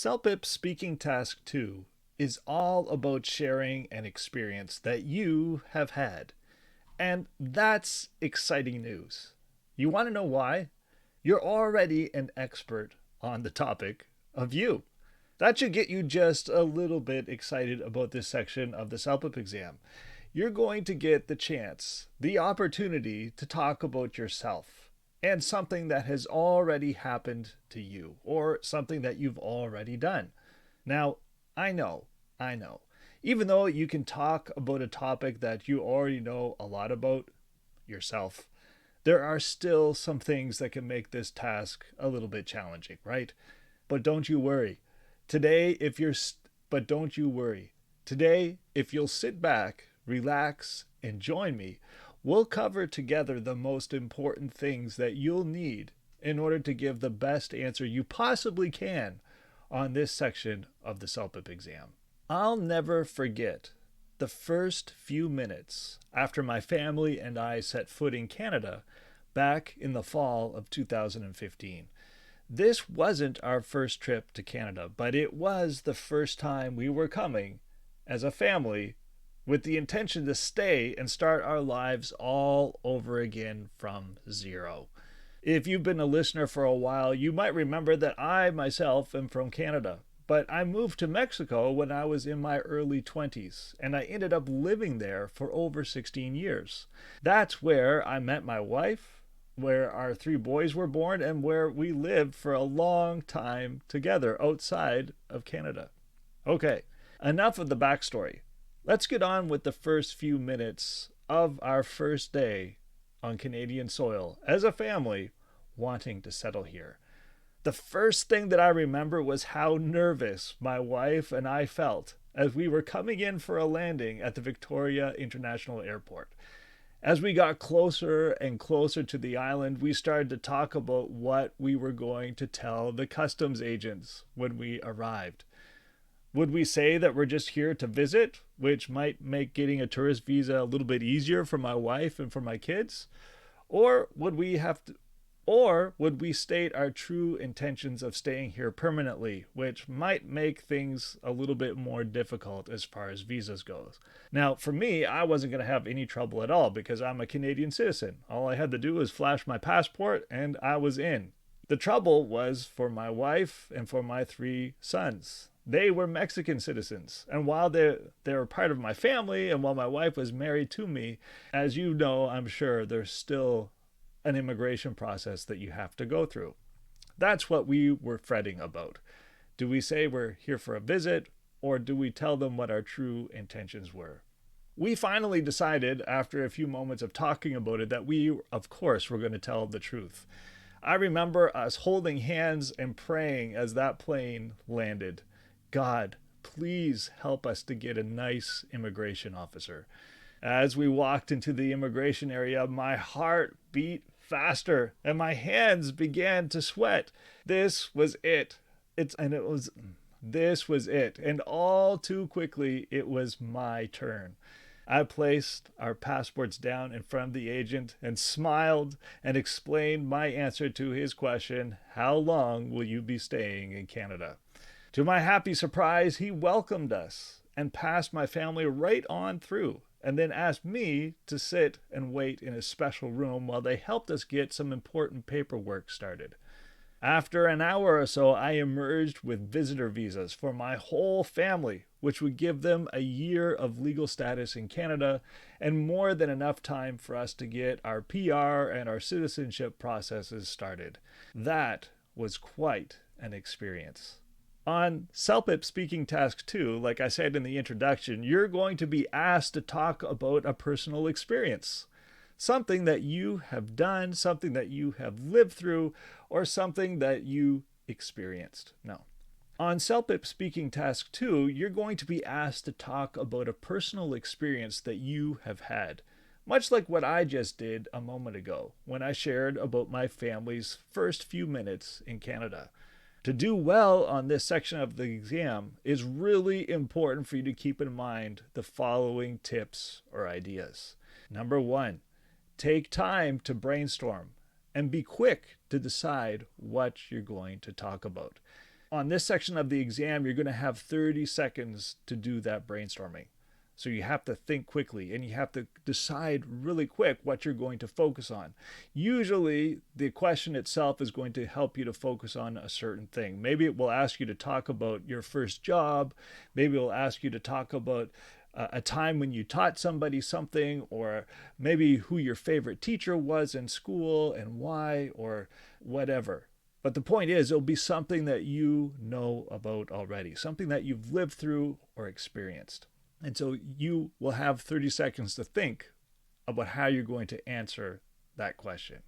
CELPIP Speaking Task 2 is all about sharing an experience that you have had. And that's exciting news. You want to know why? You're already an expert on the topic of you. That should get you just a little bit excited about this section of the CELPIP exam. You're going to get the chance, the opportunity to talk about yourself and something that has already happened to you or something that you've already done. Now, I know, even though you can talk about a topic that you already know a lot about yourself, there are still some things that can make this task a little bit challenging, right? But don't you worry. Today, if you're but don't you worry. Today, if you'll sit back, relax, and join me, we'll cover together the most important things that you'll need in order to give the best answer you possibly can on this section of the CELPIP exam. I'll never forget the first few minutes after my family and I set foot in Canada back in the fall of 2015. This wasn't our first trip to Canada, but it was the first time we were coming as a family with the intention to stay and start our lives all over again from zero. If you've been a listener for a while, you might remember that I myself am from Canada, but I moved to Mexico when I was in my early 20s, and I ended up living there for over 16 years. That's where I met my wife, where our 3 boys were born, and where we lived for a long time together outside of Canada. Okay, enough of the backstory. Let's get on with the first few minutes of our first day on Canadian soil as a family wanting to settle here. The first thing that I remember was how nervous my wife and I felt as we were coming in for a landing at the Victoria International Airport. As we got closer and closer to the island, we started to talk about what we were going to tell the customs agents when we arrived. Would we say that we're just here to visit, which might make getting a tourist visa a little bit easier for my wife and for my kids? Or would we state our true intentions of staying here permanently, which might make things a little bit more difficult as far as visas goes? Now, for me, I wasn't going to have any trouble at all because I'm a Canadian citizen. All I had to do was flash my passport and I was in. The trouble was for my wife and for my 3 sons. They were Mexican citizens, and while they were part of my family, and while my wife was married to me, as you know, I'm sure, there's still an immigration process that you have to go through. That's what we were fretting about. Do we say we're here for a visit, or do we tell them what our true intentions were? We finally decided, after a few moments of talking about it, that we, of course, were going to tell the truth. I remember us holding hands and praying as that plane landed. God, please help us to get a nice immigration officer. As we walked into the immigration area, my heart beat faster and my hands began to sweat. This was it. This was it. And all too quickly, it was my turn. I placed our passports down in front of the agent and smiled and explained my answer to his question, "How long will you be staying in Canada?" To my happy surprise, he welcomed us and passed my family right on through, and then asked me to sit and wait in a special room while they helped us get some important paperwork started. After an hour or so, I emerged with visitor visas for my whole family, which would give them a year of legal status in Canada and more than enough time for us to get our PR and our citizenship processes started. That was quite an experience. On CELPIP Speaking Task 2, like I said in the introduction, you're going to be asked to talk about a personal experience. Something that you have done, something that you have lived through, or something that you experienced. No. On CELPIP Speaking Task 2, you're going to be asked to talk about a personal experience that you have had. Much like what I just did a moment ago when I shared about my family's first few minutes in Canada. To do well on this section of the exam is really important for you to keep in mind the following tips or ideas. Number 1, take time to brainstorm and be quick to decide what you're going to talk about. on this section of the exam, you're going to have 30 seconds to do that brainstorming. So you have to think quickly and you have to decide really quick what you're going to focus on. Usually the question itself is going to help you to focus on a certain thing. Maybe it will ask you to talk about your first job. Maybe it will ask you to talk about a time when you taught somebody something, or maybe who your favorite teacher was in school and why, or whatever. But the point is, it'll be something that you know about already, something that you've lived through or experienced. And so you will have 30 seconds to think about how you're going to answer that question.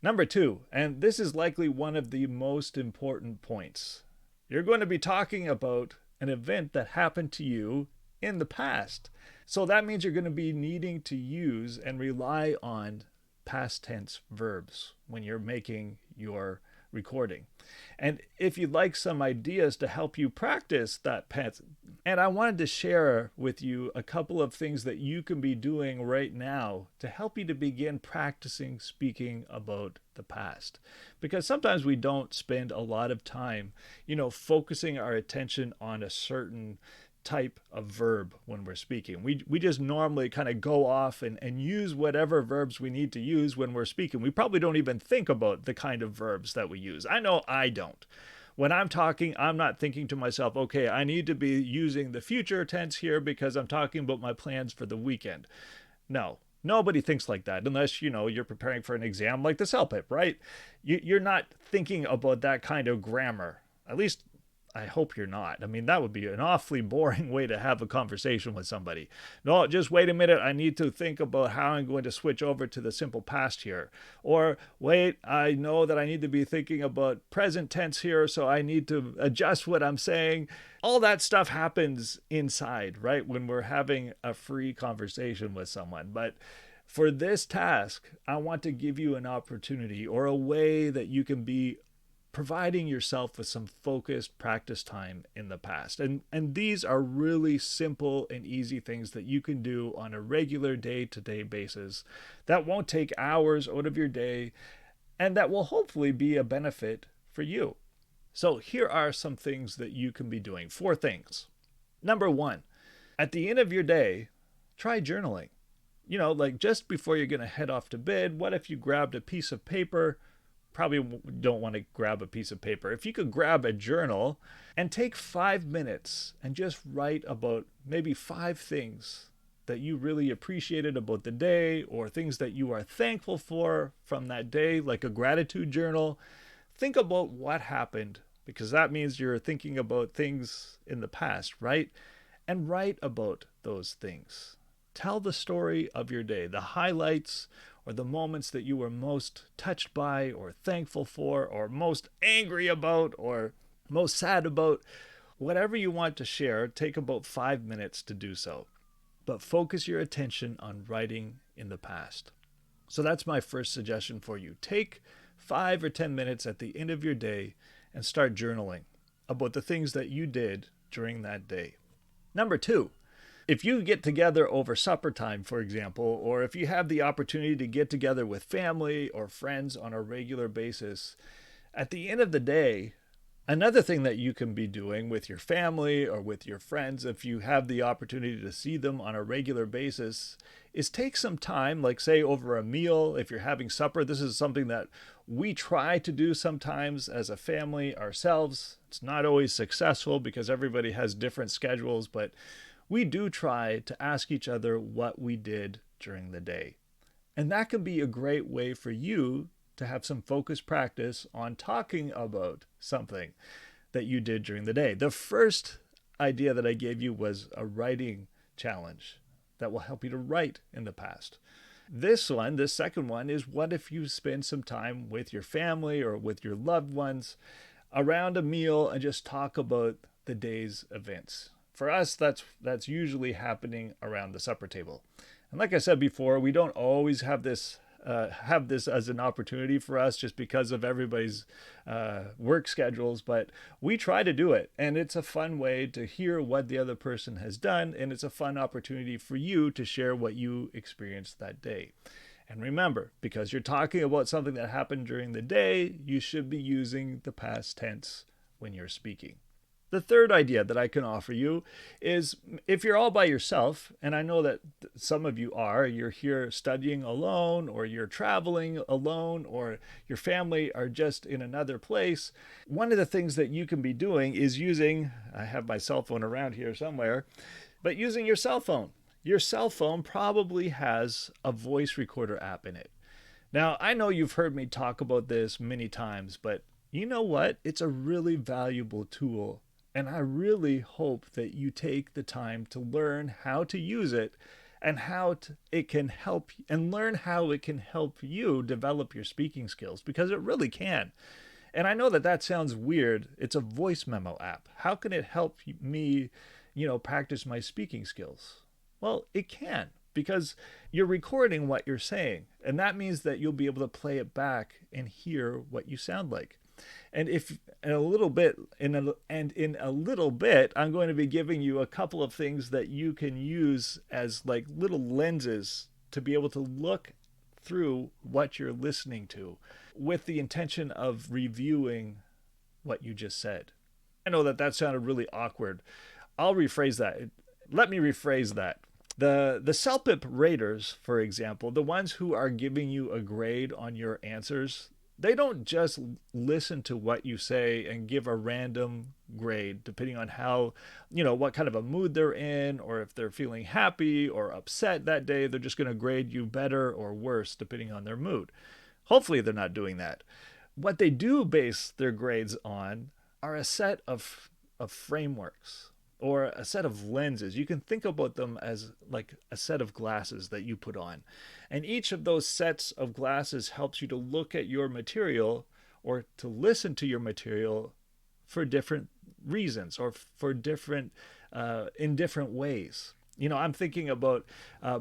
Number 2, and this is likely one of the most important points. You're going to be talking about an event that happened to you in the past. So that means you're going to be needing to use and rely on past tense verbs when you're making your recording. And if you'd like some ideas to help you practice that past, and I wanted to share with you a couple of things that you can be doing right now to help you to begin practicing speaking about the past. Because sometimes we don't spend a lot of time, focusing our attention on a certain type of verb when we're speaking. We just normally kind of go off and use whatever verbs we need to use when we're speaking. We probably don't even think about the kind of verbs that we use. I know I don't. When I'm talking, I'm not thinking to myself, okay, I need to be using the future tense here because I'm talking about my plans for the weekend. No, nobody thinks like that unless, you're preparing for an exam like the CELPIP, right? You're not thinking about that kind of grammar. At least I hope you're not. I mean, that would be an awfully boring way to have a conversation with somebody. No, just wait a minute. I need to think about how I'm going to switch over to the simple past here. Or wait, I know that I need to be thinking about present tense here, so I need to adjust what I'm saying. All that stuff happens inside, right? When we're having a free conversation with someone. But for this task, I want to give you an opportunity or a way that you can be providing yourself with some focused practice time in the past. And these are really simple and easy things that you can do on a regular day-to-day basis that won't take hours out of your day and that will hopefully be a benefit for you. So here are some things that you can be doing. 4 things. Number 1, at the end of your day, try journaling. Like just before you're going to head off to bed, what if you grabbed a piece of paper? Probably don't want to grab a piece of paper. If you could grab a journal and take 5 minutes and just write about maybe 5 things that you really appreciated about the day or things that you are thankful for from that day, like a gratitude journal. Think about what happened, because that means you're thinking about things in the past, right? And write about those things. Tell the story of your day, the highlights or the moments that you were most touched by or thankful for or most angry about or most sad about. Whatever you want to share, take about 5 minutes to do so. But focus your attention on writing in the past. So that's my first suggestion for you. Take 5 or 10 minutes at the end of your day and start journaling about the things that you did during that day. Number 2, if you get together over supper time, for example, or if you have the opportunity to get together with family or friends on a regular basis, at the end of the day, another thing that you can be doing with your family or with your friends, if you have the opportunity to see them on a regular basis, is take some time, like say over a meal, if you're having supper. This is something that we try to do sometimes as a family ourselves. It's not always successful because everybody has different schedules, but we do try to ask each other what we did during the day. And that can be a great way for you to have some focused practice on talking about something that you did during the day. The first idea that I gave you was a writing challenge that will help you to write in the past. This second one, is what if you spend some time with your family or with your loved ones around a meal and just talk about the day's events. For us, that's usually happening around the supper table. And like I said before, we don't always have this as an opportunity for us just because of everybody's work schedules, but we try to do it. And it's a fun way to hear what the other person has done, and it's a fun opportunity for you to share what you experienced that day. And remember, because you're talking about something that happened during the day, you should be using the past tense when you're speaking. The third idea that I can offer you is if you're all by yourself, and I know that some of you are, you're here studying alone, or you're traveling alone, or your family are just in another place. One of the things that you can be doing is using, I have my cell phone around here somewhere, but using your cell phone. Your cell phone probably has a voice recorder app in it. Now, I know you've heard me talk about this many times, but you know what? It's a really valuable tool. And I really hope that you take the time to learn how to use it and it can help, and learn how it can help you develop your speaking skills, because it really can. And I know that that sounds weird. It's a voice memo app. How can it help me, practice my speaking skills? Well, it can, because you're recording what you're saying. And that means that you'll be able to play it back and hear what you sound like. And in a little bit, I'm going to be giving you a couple of things that you can use as like little lenses to be able to look through what you're listening to with the intention of reviewing what you just said. I know that sounded really awkward. I'll rephrase that. Let me rephrase that. The CELPIP raters, for example, the ones who are giving you a grade on your answers, they don't just listen to what you say and give a random grade depending on how, what kind of a mood they're in, or if they're feeling happy or upset that day. They're just going to grade you better or worse depending on their mood. Hopefully they're not doing that. What they do base their grades on are a set of frameworks, or a set of lenses. You can think about them as like a set of glasses that you put on. And each of those sets of glasses helps you to look at your material, or to listen to your material, for different reasons, or for different, in different ways. I'm thinking about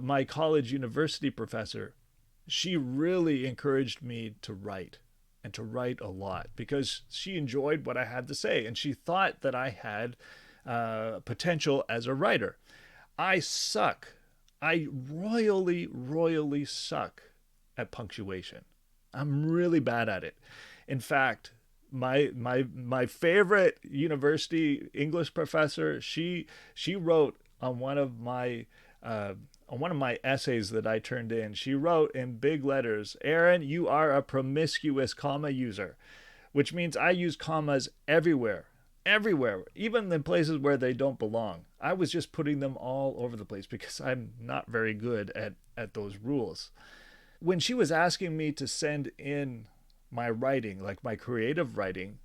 my college university professor. She really encouraged me to write, and to write a lot, because she enjoyed what I had to say, and she thought that I had potential as a writer. I suck. I royally suck at punctuation. I'm really bad at it. In fact, my favorite university English professor, she wrote on one of my essays that I turned in, she wrote in big letters, "Aaron, you are a promiscuous comma user," which means I use commas everywhere, even in places where they don't belong. I was just putting them all over the place because I'm not very good at those rules. When she was asking me to send in my writing, like my creative writing,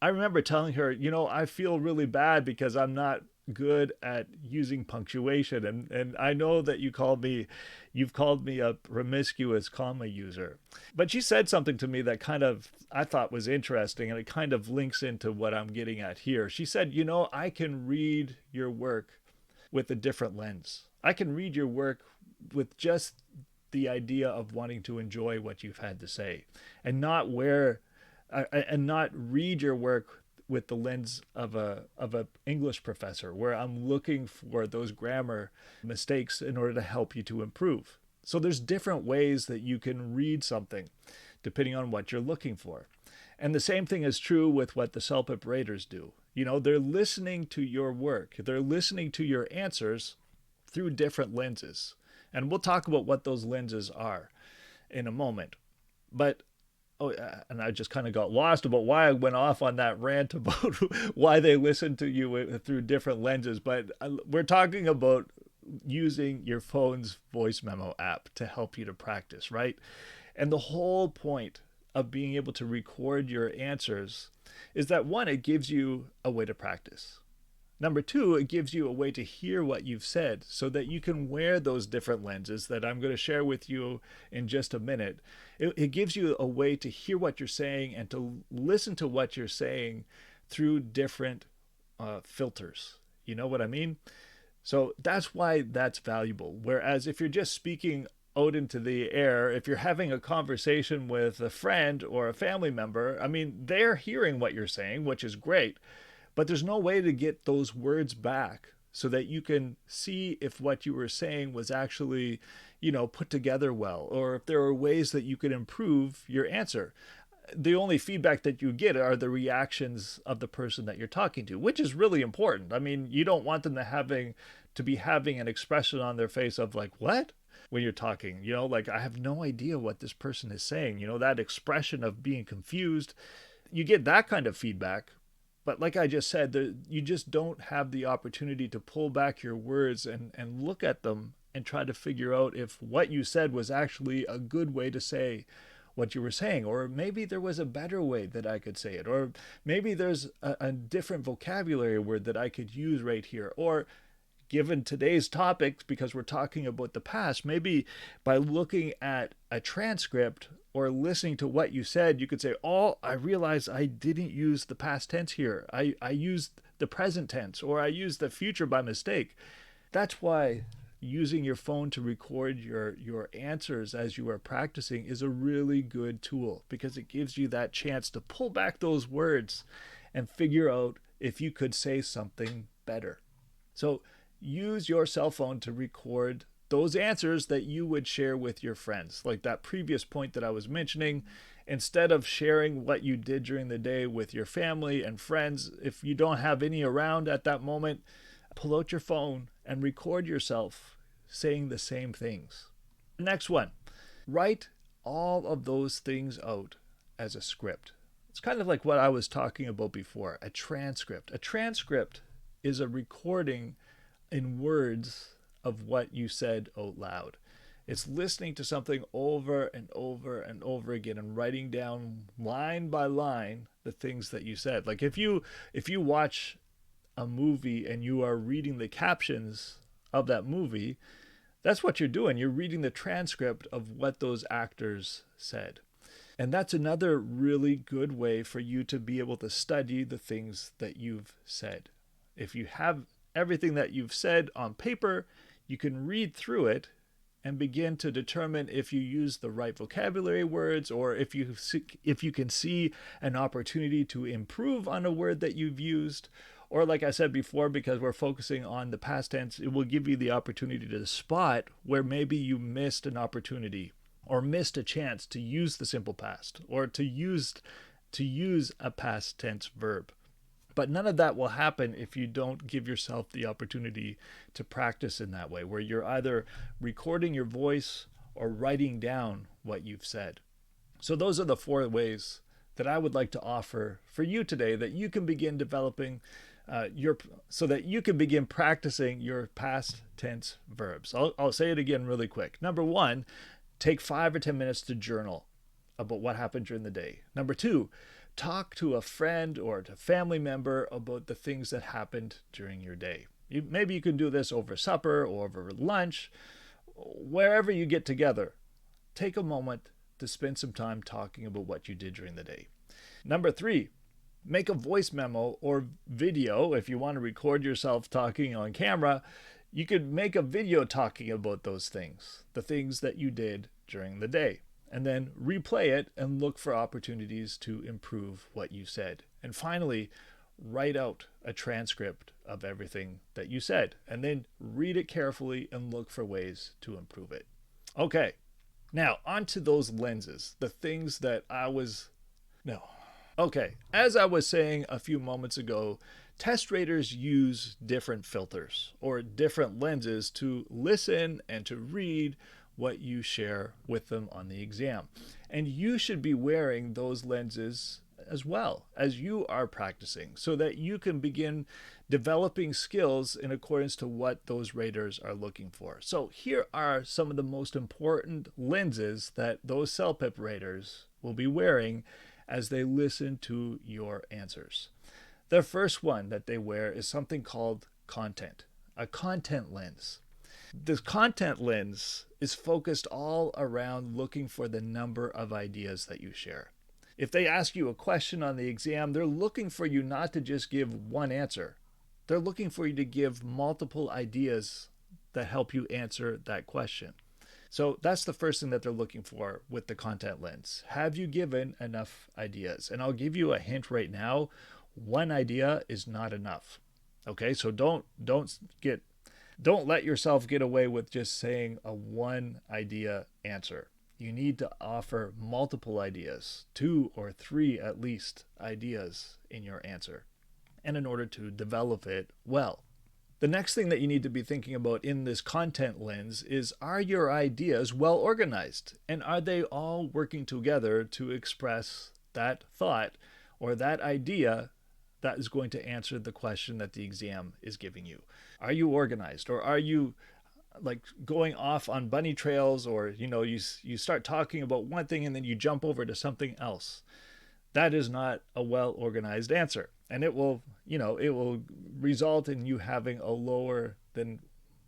I remember telling her, I feel really bad because I'm not good at using punctuation, and I know that you've called me a promiscuous comma user. But she said something to me that kind of I thought was interesting, and it kind of links into what I'm getting at here. She said, I can read your work with a different lens. I can read your work with just the idea of wanting to enjoy what you've had to say, and not read your work with the lens of a English professor, where I'm looking for those grammar mistakes in order to help you to improve. So there's different ways that you can read something depending on what you're looking for. And the same thing is true with what the CELPIP raters do. They're listening to your work. They're listening to your answers through different lenses. And we'll talk about what those lenses are in a moment. But and I just kind of got lost about why I went off on that rant about why they listen to you through different lenses. But we're talking about using your phone's voice memo app to help you to practice, right? And the whole point of being able to record your answers is that, one, it gives you a way to practice. Number two, it gives you a way to hear what you've said, so that you can wear those different lenses that I'm going to share with you in just a minute. It gives you a way to hear what you're saying and to listen to what you're saying through different filters. You know what I mean? So that's why that's valuable. Whereas if you're just speaking out into the air, if you're having a conversation with a friend or a family member, they're hearing what you're saying, which is great. But there's no way to get those words back so that you can see if what you were saying was actually, put together well, or if there are ways that you could improve your answer. the only feedback that you get are the reactions of the person that you're talking to, which is really important. I mean, you don't want them to be having an expression on their face of like, what? When you're talking, like, I have no idea what this person is saying, that expression of being confused. You get that kind of feedback. But like I just said, you just don't have the opportunity to pull back your words and look at them and try to figure out if what you said was actually a good way to say what you were saying, or maybe there was a better way that I could say it, or maybe there's a different vocabulary word that I could use right here, or given today's topic, because we're talking about the past, maybe by looking at a transcript or listening to what you said, you could say, oh, I realized I didn't use the past tense here. I used the present tense, or I used the future by mistake. That's why using your phone to record your answers as you are practicing is a really good tool, because it gives you that chance to pull back those words and figure out if you could say something better. So use your cell phone to record those answers that you would share with your friends. Like that previous point that I was mentioning, instead of sharing what you did during the day with your family and friends, if you don't have any around at that moment, pull out your phone and record yourself saying the same things. Next one, write all of those things out as a script. It's kind of like what I was talking about before, a transcript. A transcript is a recording in words of what you said out loud. It's listening to something over and over and over again and writing down line by line the things that you said. Like if you watch a movie and you are reading the captions of that movie, that's what you're doing. You're reading the transcript of what those actors said. And that's another really good way for you to be able to study the things that you've said. If you have everything that you've said on paper, you can read through it and begin to determine if you use the right vocabulary words, or if you can see an opportunity to improve on a word that you've used. Or like I said before, because we're focusing on the past tense, it will give you the opportunity to spot where maybe you missed an opportunity or missed a chance to use the simple past, or to use a past tense verb. But none of that will happen if you don't give yourself the opportunity to practice in that way, where you're either recording your voice or writing down what you've said. So those are the 4 ways that I would like to offer for you today, that you can begin developing so that you can begin practicing your past tense verbs. I'll say it again really quick. Number 1, take 5 or 10 minutes to journal about what happened during the day. Number 2, talk to a friend or a family member about the things that happened during your day. Maybe you can do this over supper or over lunch, wherever you get together. Take a moment to spend some time talking about what you did during the day. Number 3, make a voice memo or video. If you want to record yourself talking on camera, you could make a video talking about those things, the things that you did during the day, and then replay it and look for opportunities to improve what you said. And finally, write out a transcript of everything that you said, and then read it carefully and look for ways to improve it. Okay, now onto those lenses, the things that as I was saying a few moments ago, test raters use different filters or different lenses to listen and to read what you share with them on the exam. And you should be wearing those lenses as well as you are practicing, so that you can begin developing skills in accordance to what those raters are looking for. So here are some of the most important lenses that those CELPIP raters will be wearing as they listen to your answers. The first one that they wear is something called content, a content lens. This content lens is focused all around looking for the number of ideas that you share. If they ask you a question on the exam, they're looking for you not to just give one answer. They're looking for you to give multiple ideas that help you answer that question. So that's the first thing that they're looking for with the content lens. Have you given enough ideas? And I'll give you a hint right now. One idea is not enough. Okay, so don't let yourself get away with just saying a one idea answer. You need to offer multiple ideas, 2 or 3 at least ideas in your answer, and in order to develop it well. The next thing that you need to be thinking about in this content lens is, are your ideas well organized? And are they all working together to express that thought or that idea that is going to answer the question that the exam is giving you? Are you organized, or are you like going off on bunny trails, or you start talking about one thing and then you jump over to something else? That is not a well organized answer, and it will result in you having a lower than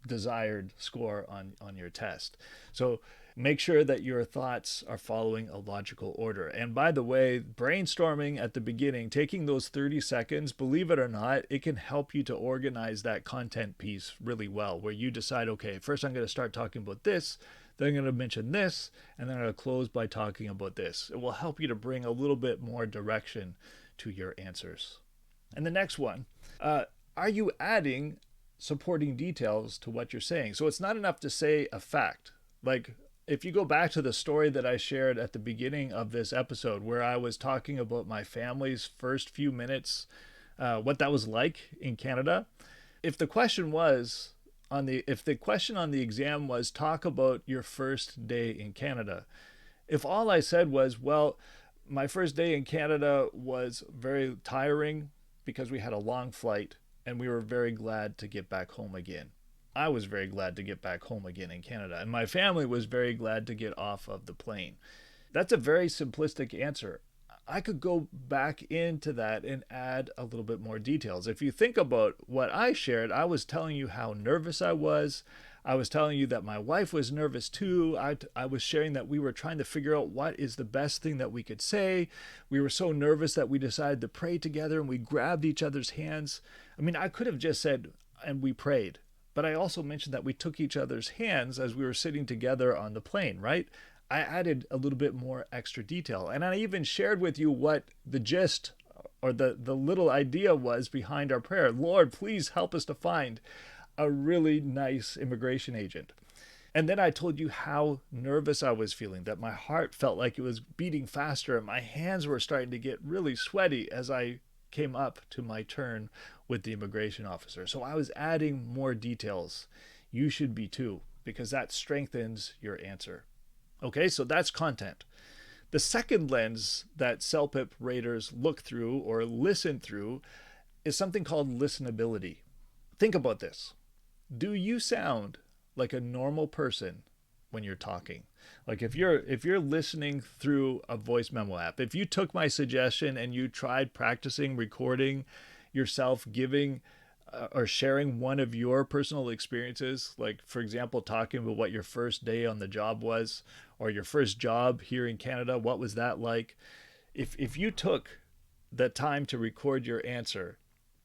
desired score on your test. So make sure that your thoughts are following a logical order. And by the way, brainstorming at the beginning, taking those 30 seconds, believe it or not, it can help you to organize that content piece really well, where you decide, okay, first I'm going to start talking about this, then I'm going to mention this, and then I'm going to close by talking about this. It will help you to bring a little bit more direction to your answers. And the next one, are you adding supporting details to what you're saying? So it's not enough to say a fact. Like, if you go back to the story that I shared at the beginning of this episode, where I was talking about my family's first few minutes, what that was like in Canada, if the question on the exam was, talk about your first day in Canada, if all I said was, well, my first day in Canada was very tiring because we had a long flight and we were very glad to get back home again. I was very glad to get back home again in Canada, and my family was very glad to get off of the plane. That's a very simplistic answer. I could go back into that and add a little bit more details. If you think about what I shared, I was telling you how nervous I was. I was telling you that my wife was nervous too. I was sharing that we were trying to figure out what is the best thing that we could say. We were so nervous that we decided to pray together, and we grabbed each other's hands. I mean, I could have just said, and we prayed. But I also mentioned that we took each other's hands as we were sitting together on the plane, right? I added a little bit more extra detail. And I even shared with you what the gist or the little idea was behind our prayer. Lord, please help us to find a really nice immigration agent. And then I told you how nervous I was feeling, that my heart felt like it was beating faster and my hands were starting to get really sweaty as I came up to my turn with the immigration officer. So I was adding more details. You should be too, because that strengthens your answer. Okay, so that's content. The second lens that CELPIP raters look through or listen through is something called listenability. Think about this. Do you sound like a normal person when you're talking? Like if you're listening through a voice memo app, if you took my suggestion and you tried practicing recording yourself giving or sharing one of your personal experiences, like for example, talking about what your first day on the job was, or your first job here in Canada, what was that like? If you took the time to record your answer,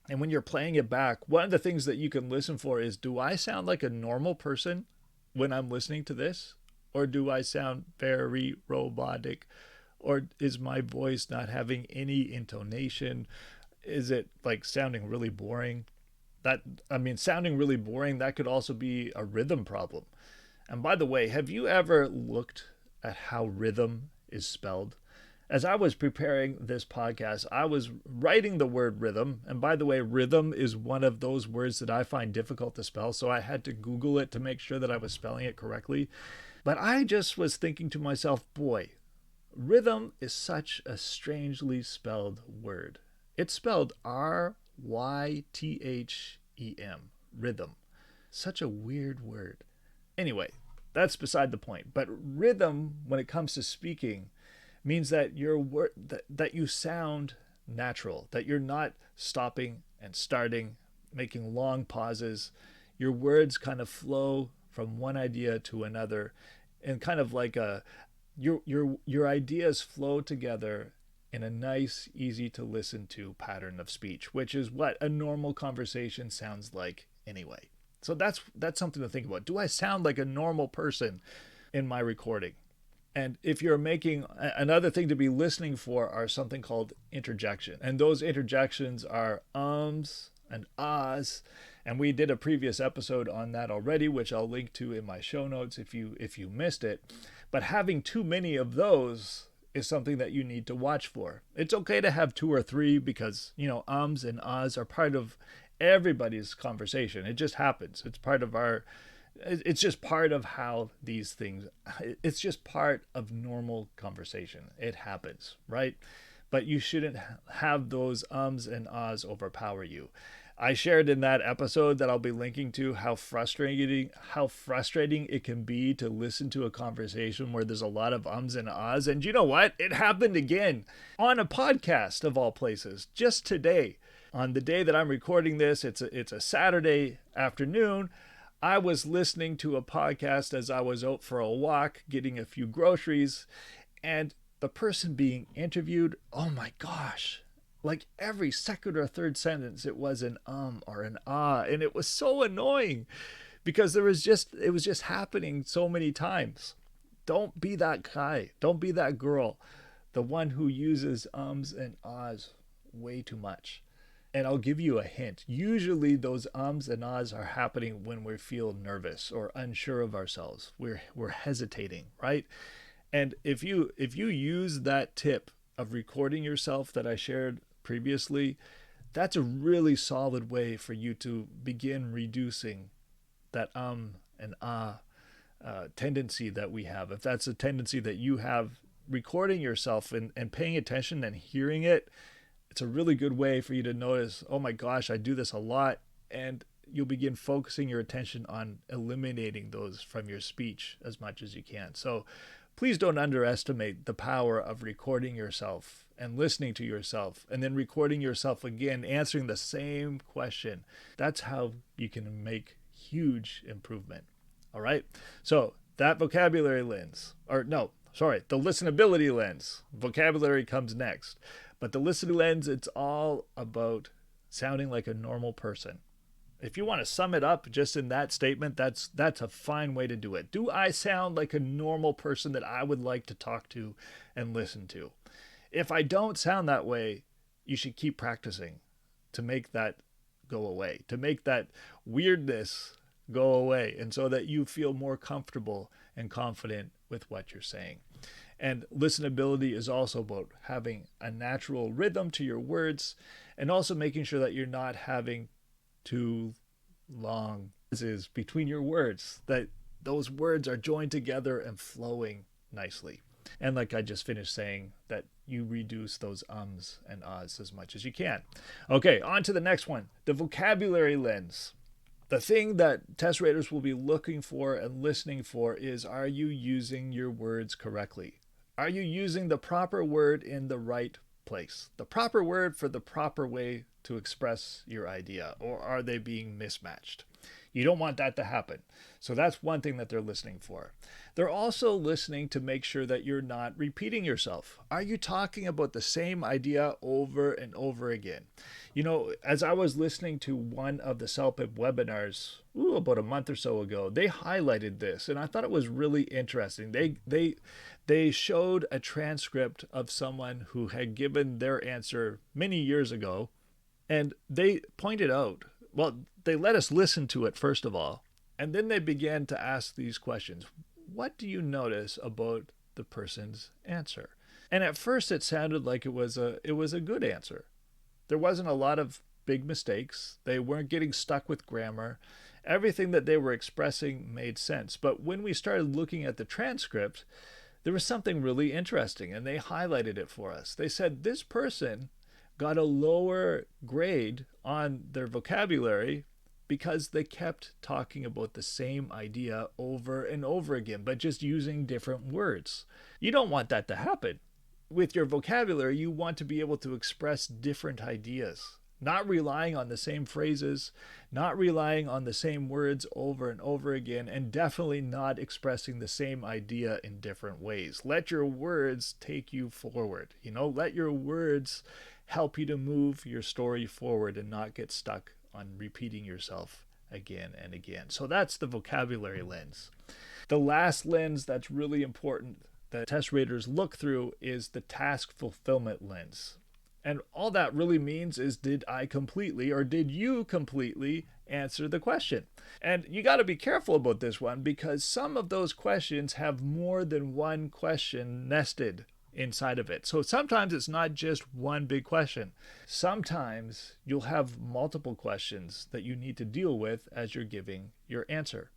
and when you're playing it back, one of the things that you can listen for is, do I sound like a normal person when I'm listening to this? Or do I sound very robotic? Or is my voice not having any intonation? Is it like sounding really boring? Sounding really boring, that could also be a rhythm problem. And by the way, have you ever looked at how rhythm is spelled? As I was preparing this podcast, I was writing the word rhythm. And by the way, rhythm is one of those words that I find difficult to spell. So I had to Google it to make sure that I was spelling it correctly. But I just was thinking to myself, boy, rhythm is such a strangely spelled word. It's spelled Rythem, rhythm. Such a weird word. Anyway, that's beside the point. But rhythm, when it comes to speaking, means that that you sound natural, that you're not stopping and starting, making long pauses. Your words kind of flow from one idea to another, and kind of like your ideas flow together in a nice, easy to listen to pattern of speech, which is what a normal conversation sounds like anyway. So that's something to think about. Do I sound like a normal person in my recording? And if you're making, another thing to be listening for are something called interjection. And those interjections are ums and ahs. And we did a previous episode on that already, which I'll link to in my show notes if you missed it. But having too many of those is something that you need to watch for. It's okay to have two or three because, ums and ahs are part of everybody's conversation. It just happens. It's just part of how these things, it's just part of normal conversation. It happens, right? But you shouldn't have those ums and ahs overpower you. I shared in that episode that I'll be linking to how frustrating it can be to listen to a conversation where there's a lot of ums and ahs. And you know what? It happened again on a podcast of all places just today. On the day that I'm recording this, it's a Saturday afternoon. I was listening to a podcast as I was out for a walk, getting a few groceries, and the person being interviewed, oh my gosh, like every second or third sentence, it was an or an ah, and it was so annoying because it was just happening so many times. Don't be that guy. Don't be that girl, the one who uses ums and ahs way too much. And I'll give you a hint. Usually those ums and ahs are happening when we feel nervous or unsure of ourselves. We're hesitating, right? And if you use that tip of recording yourself that I shared previously, that's a really solid way for you to begin reducing that and ah tendency that we have. If that's a tendency that you have, recording yourself and paying attention and hearing it, it's a really good way for you to notice, oh my gosh, I do this a lot, and you'll begin focusing your attention on eliminating those from your speech as much as you can. So please don't underestimate the power of recording yourself and listening to yourself and then recording yourself again, answering the same question. That's how you can make huge improvement. All right. So that vocabulary lens, the listenability lens. Vocabulary comes next. But the listening lens, it's all about sounding like a normal person. If you want to sum it up just in that statement, that's a fine way to do it. Do I sound like a normal person that I would like to talk to and listen to? If I don't sound that way, you should keep practicing to make that go away, to make that weirdness go away, and so that you feel more comfortable and confident with what you're saying. And listenability is also about having a natural rhythm to your words and also making sure that you're not having too long pauses between your words, that those words are joined together and flowing nicely. And like I just finished saying, that you reduce those ums and ahs as much as you can. Okay, on to the next one, the vocabulary lens. The thing that test raters will be looking for and listening for is, are you using your words correctly? Are you using the proper word in the right place? The proper word for the proper way to express your idea, or are they being mismatched? You don't want that to happen. So that's one thing that they're listening for. They're also listening to make sure that you're not repeating yourself. Are you talking about the same idea over and over again? As I was listening to one of the CELPIP webinars about a month or so ago, they highlighted this, and I thought it was really interesting. They showed a transcript of someone who had given their answer many years ago, and they pointed out, they let us listen to it first of all, and then they began to ask these questions. What do you notice about the person's answer? And at first it sounded like it was a good answer. There wasn't a lot of big mistakes. They weren't getting stuck with grammar. Everything that they were expressing made sense. But when we started looking at the transcript, there was something really interesting, and they highlighted it for us. They said this person got a lower grade on their vocabulary because they kept talking about the same idea over and over again, but just using different words. You don't want that to happen. With your vocabulary, you want to be able to express different ideas, not relying on the same phrases, not relying on the same words over and over again, and definitely not expressing the same idea in different ways. Let your words take you forward. Let your words help you to move your story forward and not get stuck on repeating yourself again and again. So that's the vocabulary lens. The last lens that's really important that test raters look through is the task fulfillment lens. And all that really means is, did I completely or did you completely answer the question? And you got to be careful about this one because some of those questions have more than one question nested inside of it. So sometimes it's not just one big question. Sometimes you'll have multiple questions that you need to deal with as you're giving your answer.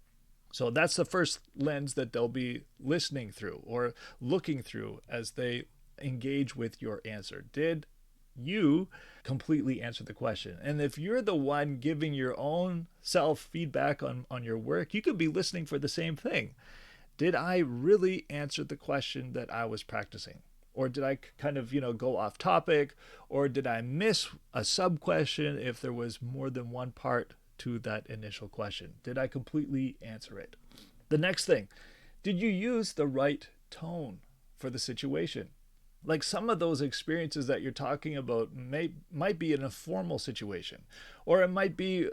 So that's the first lens that they'll be listening through or looking through as they engage with your answer. Did you completely answer the question? And if you're the one giving your own self feedback on your work, you could be listening for the same thing. Did I really answer the question that I was practicing? Or did I kind of, go off topic? Or did I miss a sub question if there was more than one part to that initial question? Did I completely answer it? The next thing, did you use the right tone for the situation? Like some of those experiences that you're talking about might be in a formal situation, or it might be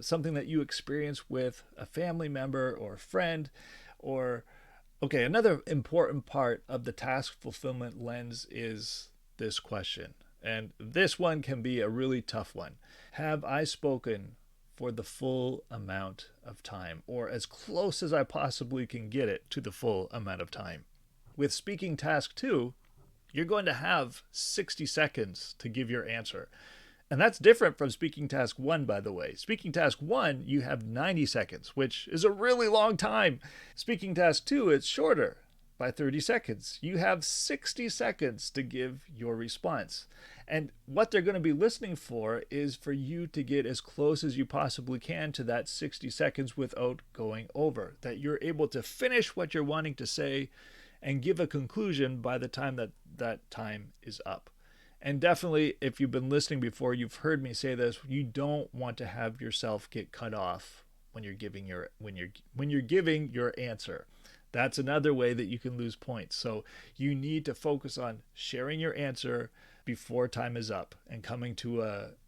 something that you experience with a family member or a friend, or okay, another important part of the task fulfillment lens is this question. And this one can be a really tough one. Have I spoken for the full amount of time, or as close as I possibly can get it to the full amount of time? With speaking task 2, you're going to have 60 seconds to give your answer. And that's different from speaking task 1, by the way. Speaking task 1, you have 90 seconds, which is a really long time. Speaking task 2, it's shorter by 30 seconds. You have 60 seconds to give your response. And what they're going to be listening for is for you to get as close as you possibly can to that 60 seconds without going over, that you're able to finish what you're wanting to say and give a conclusion by the time that time is up. And definitely, if you've been listening before, you've heard me say this, you don't want to have yourself get cut off when you're giving your answer. That's another way that you can lose points. So you need to focus on sharing your answer before time is up and coming to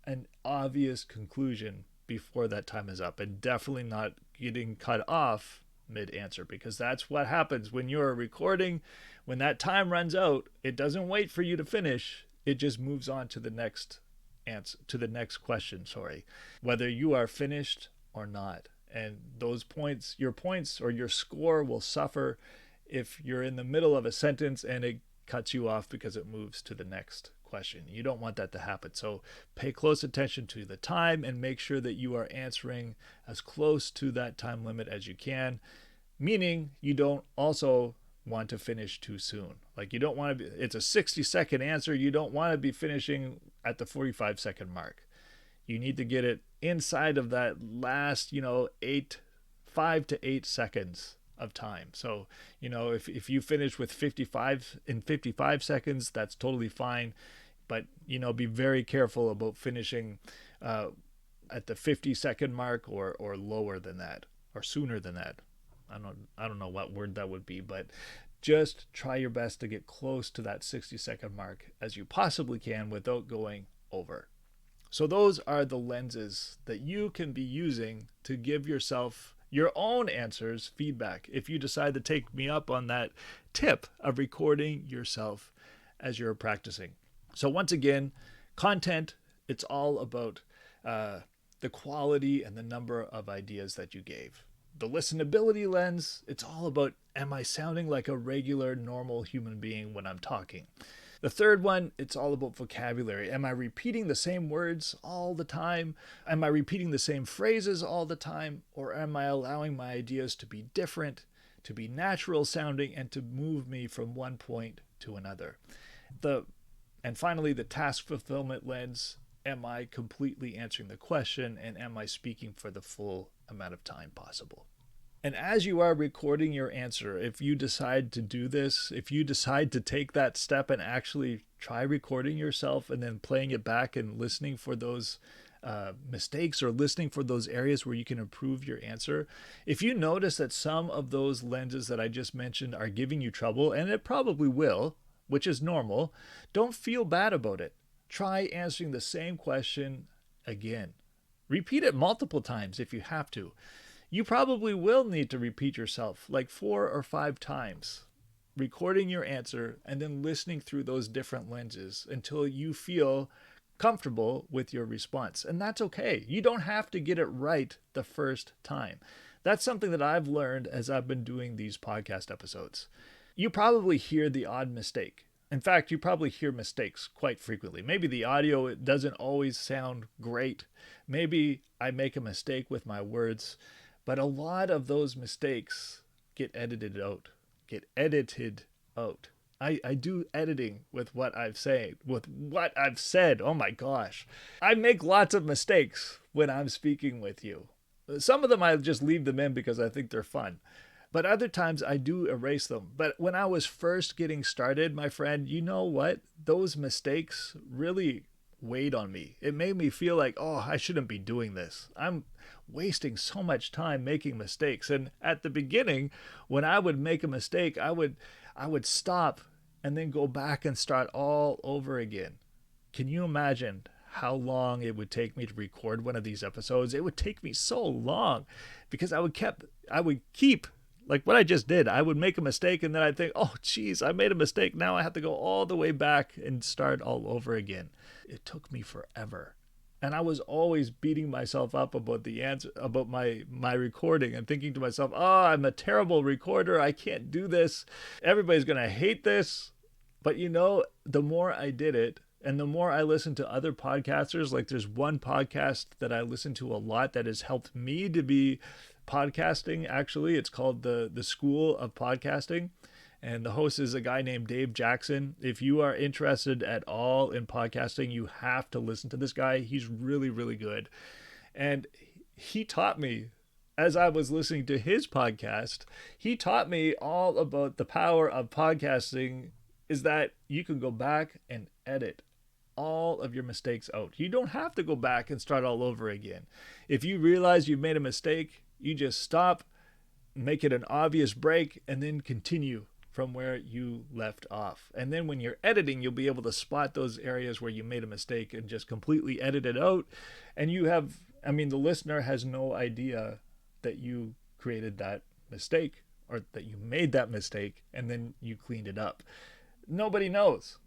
an obvious conclusion before that time is up, and definitely not getting cut off mid-answer, because that's what happens when you're recording. When that time runs out, it doesn't wait for you to finish. It just moves on to the next question, whether you are finished or not. And those points, your points or your score will suffer if you're in the middle of a sentence and it cuts you off because it moves to the next question. You don't want that to happen. So pay close attention to the time and make sure that you are answering as close to that time limit as you can, meaning you don't also want to finish too soon. Like you don't want to be, it's a 60-second answer. You don't want to be finishing at the 45-second mark. You need to get it inside of that last, 5 to 8 seconds of time. So, if you finish with 55 seconds, that's totally fine. But, be very careful about finishing at the 50-second mark or lower than that or sooner than that. I don't know what word that would be, but just try your best to get close to that 60-second mark as you possibly can without going over. So those are the lenses that you can be using to give yourself your own answers feedback if you decide to take me up on that tip of recording yourself as you're practicing. So once again, content, it's all about the quality and the number of ideas that you gave. The listenability lens, it's all about, am I sounding like a regular, normal human being when I'm talking? The third one, it's all about vocabulary. Am I repeating the same words all the time? Am I repeating the same phrases all the time? Or am I allowing my ideas to be different, to be natural sounding, and to move me from one point to another? And finally, the task fulfillment lens. Am I completely answering the question, and am I speaking for the full amount of time possible? And as you are recording your answer, if you decide to do this, if you decide to take that step and actually try recording yourself and then playing it back and listening for those mistakes or listening for those areas where you can improve your answer, if you notice that some of those lenses that I just mentioned are giving you trouble, and it probably will, which is normal, don't feel bad about it. Try answering the same question again. Repeat it multiple times if you have to. You probably will need to repeat yourself like 4 or 5 times. recording your answer and then listening through those different lenses until you feel comfortable with your response. And that's okay. You don't have to get it right the first time. That's something that I've learned as I've been doing these podcast episodes. You probably hear the odd mistake. In fact, you probably hear mistakes quite frequently. Maybe the audio it doesn't always sound great. Maybe I make a mistake with my words, but a lot of those mistakes get edited out. I do editing with what I've said. Oh my gosh. I make lots of mistakes when I'm speaking with you. Some of them I just leave them in because I think they're fun. But other times I do erase them. But when I was first getting started, my friend, you know what? Those mistakes really weighed on me. It made me feel like, oh, I shouldn't be doing this. I'm wasting so much time making mistakes. And at the beginning, when I would make a mistake, I would stop and then go back and start all over again. Can you imagine how long it would take me to record one of these episodes? It would take me so long because I would keep like what I just did. I would make a mistake and then I'd think, oh, geez, I made a mistake. Now I have to go all the way back and start all over again. It took me forever. And I was always beating myself up about the answer, about my recording and thinking to myself, oh, I'm a terrible recorder. I can't do this. Everybody's going to hate this. But you know, the more I did it, and the more I listen to other podcasters, like there's one podcast that I listen to a lot that has helped me to be podcasting. Actually, it's called the School of Podcasting. And the host is a guy named Dave Jackson. If you are interested at all in podcasting, you have to listen to this guy. He's really, really good. And he taught me, as I was listening to his podcast, he taught me all about the power of podcasting is that you can go back and edit all of your mistakes out. You don't have to go back and start all over again. If you realize you've made a mistake, you just stop, make it an obvious break, and then continue from where you left off. And then when you're editing, you'll be able to spot those areas where you made a mistake and just completely edit it out. And the listener has no idea that you created that mistake or that you made that mistake and then you cleaned it up. Nobody knows.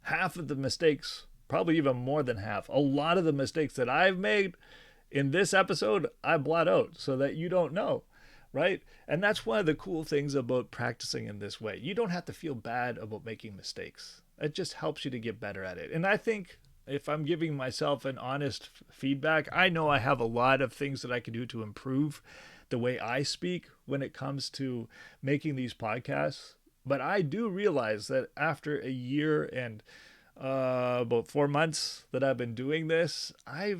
Half of the mistakes, probably even more than half, a lot of the mistakes that I've made in this episode, I blot out so that you don't know, right? And that's one of the cool things about practicing in this way. You don't have to feel bad about making mistakes. It just helps you to get better at it. And I think if I'm giving myself an honest feedback, I know I have a lot of things that I can do to improve the way I speak when it comes to making these podcasts. But I do realize that after a year and about 4 months that I've been doing this, I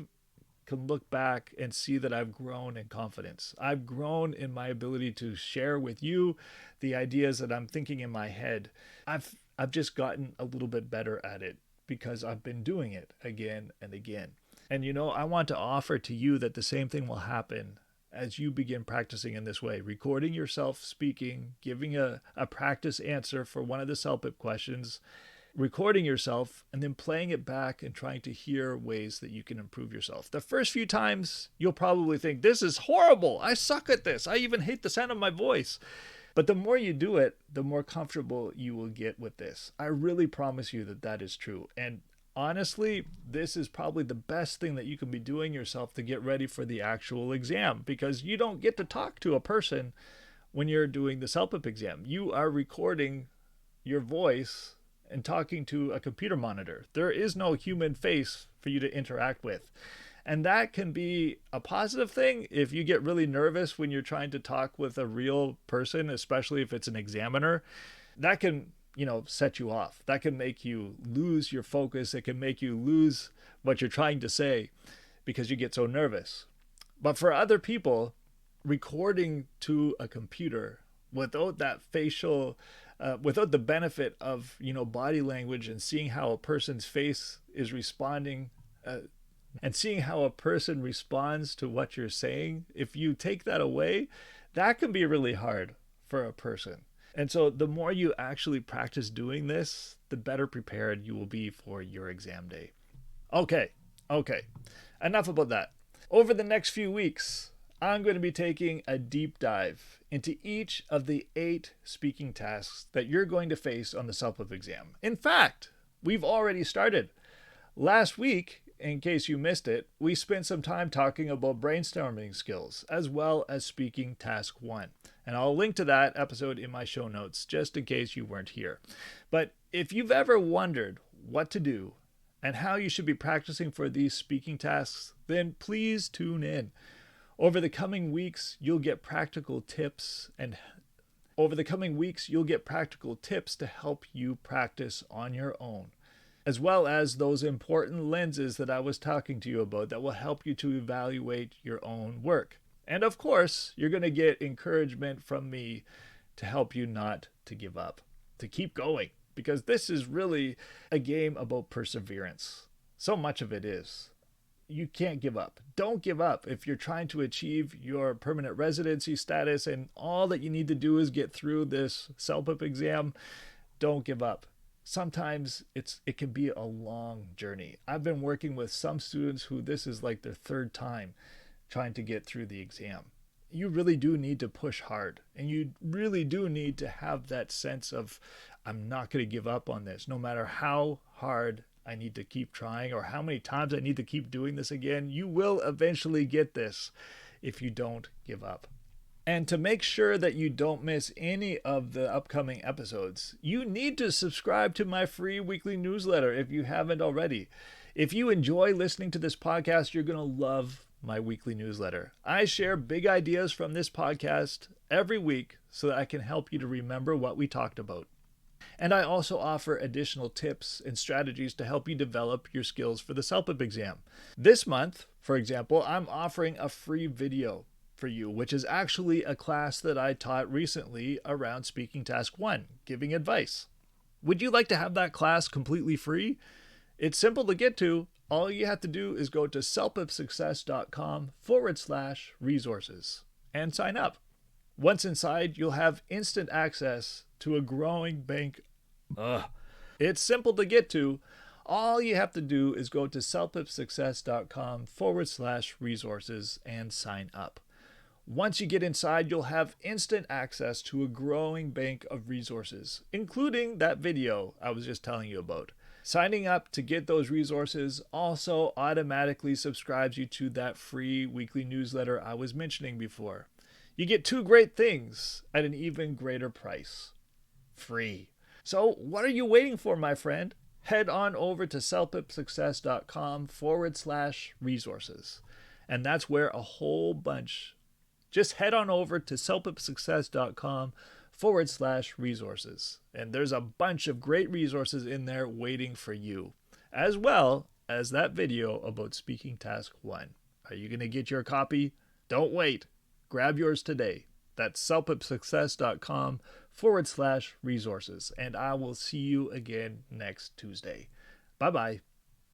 can look back and see that I've grown in confidence. I've grown in my ability to share with you the ideas that I'm thinking in my head. I've just gotten a little bit better at it because I've been doing it again and again. And I want to offer to you that the same thing will happen as you begin practicing in this way, recording yourself speaking, giving a practice answer for one of the CELPIP questions, recording yourself, and then playing it back and trying to hear ways that you can improve yourself. The first few times, you'll probably think, this is horrible. I suck at this. I even hate the sound of my voice. But the more you do it, the more comfortable you will get with this. I really promise you that that is true. And honestly, this is probably the best thing that you can be doing yourself to get ready for the actual exam, because you don't get to talk to a person when you're doing the CELPIP exam. You are recording your voice and talking to a computer monitor. There is no human face for you to interact with. And that can be a positive thing if you get really nervous when you're trying to talk with a real person, especially if it's an examiner. That can set you off. That can make you lose your focus. It can make you lose what you're trying to say because you get so nervous. But for other people, recording to a computer without that without the benefit of, body language and seeing how a person's face is responding, and seeing how a person responds to what you're saying, if you take that away, that can be really hard for a person. And so the more you actually practice doing this, the better prepared you will be for your exam day. Okay. Enough about that. Over the next few weeks, I'm going to be taking a deep dive into each of the 8 speaking tasks that you're going to face on the CELPIP exam. In fact, we've already started. Last week, in case you missed it, we spent some time talking about brainstorming skills as well as speaking task 1. And I'll link to that episode in my show notes just in case you weren't here. But if you've ever wondered what to do and how you should be practicing for these speaking tasks, then please tune in. Over the coming weeks, you'll get practical tips to help you practice on your own, as well as those important lenses that I was talking to you about that will help you to evaluate your own work. And of course, you're going to get encouragement from me to help you not to give up, to keep going, because this is really a game about perseverance. So much of it is. You can't give up. Don't give up. If you're trying to achieve your permanent residency status and all that you need to do is get through this CELPIP exam, don't give up. Sometimes it can be a long journey. I've been working with some students who this is like their 3rd time trying to get through the exam. You really do need to push hard, and you really do need to have that sense of, I'm not going to give up on this, no matter how hard I need to keep trying or how many times I need to keep doing this again. You will eventually get this if you don't give up. And to make sure that you don't miss any of the upcoming episodes, you need to subscribe to my free weekly newsletter if you haven't already. If you enjoy listening to this podcast, you're going to love my weekly newsletter. I share big ideas from this podcast every week so that I can help you to remember what we talked about. And I also offer additional tips and strategies to help you develop your skills for the CELPIP exam. This month, for example, I'm offering a free video for you, which is actually a class that I taught recently around speaking task 1, giving advice. Would you like to have that class completely free? It's simple to get to. All you have to do is go to celpipsuccess.com/resources and sign up. Once inside, you'll have instant access to a growing bank. It's simple to get to. All you have to do is go to celpipsuccess.com/resources and sign up. Once you get inside, you'll have instant access to a growing bank of resources, including that video I was just telling you about. Signing up to get those resources also automatically subscribes you to that free weekly newsletter I was mentioning before. You get 2 great things at an even greater price. Free. So what are you waiting for, my friend? Head on over to celpipsuccess.com/resources. And that's where a whole bunch. Just head on over to celpipsuccess.com/resources. And there's a bunch of great resources in there waiting for you, as well as that video about speaking task 1. Are you going to get your copy? Don't wait. Grab yours today. That's celpipsuccess.com/resources. And I will see you again next Tuesday. Bye-bye.